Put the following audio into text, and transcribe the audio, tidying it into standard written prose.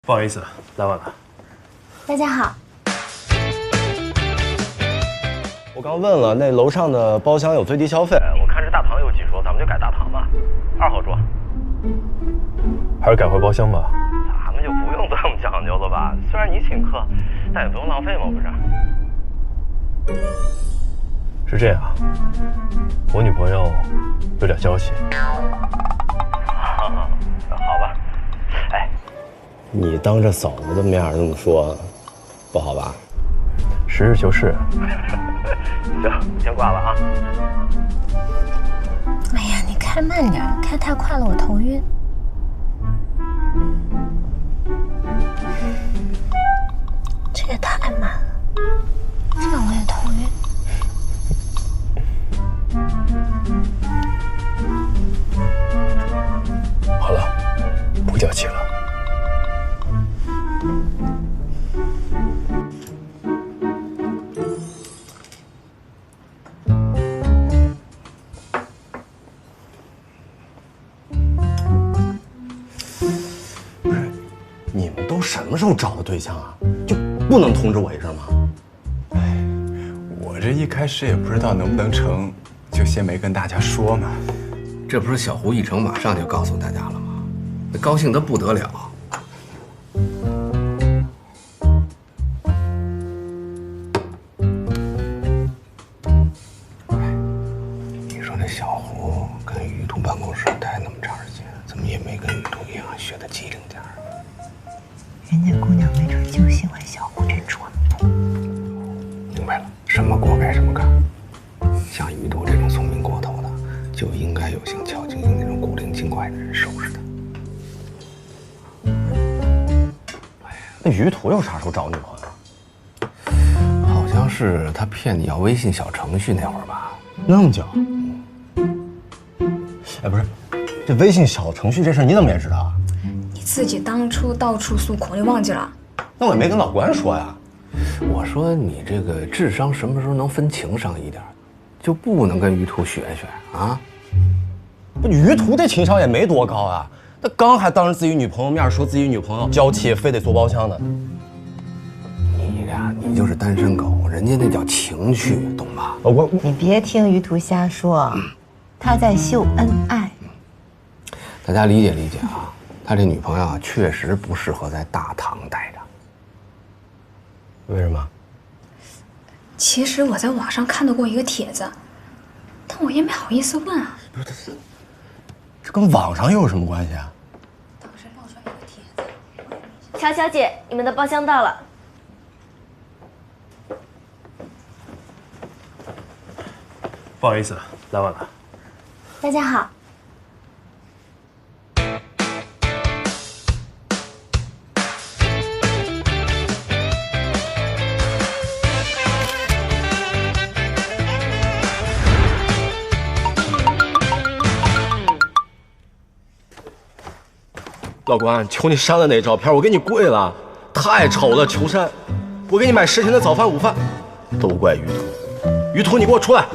不好意思，来晚了。大家好。我刚问了，那楼上的包厢有最低消费，我看这大堂有几桌，咱们就改大堂吧，2号桌。还是改回包厢吧。咱们就不用这么讲究了吧？虽然你请客，但也不用浪费嘛，不是？是这样，我女朋友有点娇气。好吧。哎，你当着嫂子的面这么说，不好吧？实事求是。行，先挂了啊。哎呀，你开慢点，开太快了我头晕。这也太慢了，让我也头晕。好了，不娇气了。不是，你们都什么时候找的对象啊？就不能通知我一声吗？我这一开始也不知道能不能成，就先没跟大家说嘛。这不是小胡一成马上就告诉大家了吗？那高兴得不得了。你说这小胡跟于途办公室待那么长时间，怎么也没跟于途一样学得机灵点儿？人家姑娘没准就喜欢小胡这蠢货。明白了，什么锅盖什么干。像于途这种聪明过头的，就应该有像乔晶莹那种古灵精怪的人收拾他。那于途又啥时候找女朋友？好像是他骗你要微信小程序那会儿吧？那么久？哎，不是，这微信小程序这事你怎么也知道啊？你自己当初到处诉苦，你忘记了？那我也没跟老关说呀。我说你这个智商什么时候能分情商一点，就不能跟于途学学啊？不，于途这情商也没多高啊，他刚还当着自己女朋友面说自己女朋友娇气，非得坐包厢呢。你呀，你就是单身狗，人家那叫情趣，懂吗？你别听于途瞎说，他在秀恩爱。大家理解理解啊，他这女朋友啊，确实不适合在大堂待着。为什么？其实我在网上看到过一个帖子，但我也没好意思问啊。不是，这跟网上又有什么关系啊？当时爆出来一个帖子，乔小姐，你们的包厢到了。不好意思，来晚了。大家好。老关，求你删了那照片，我给你跪了，太丑了，求删。我给你买10天的早饭午饭，都怪于途。于途，你给我出来！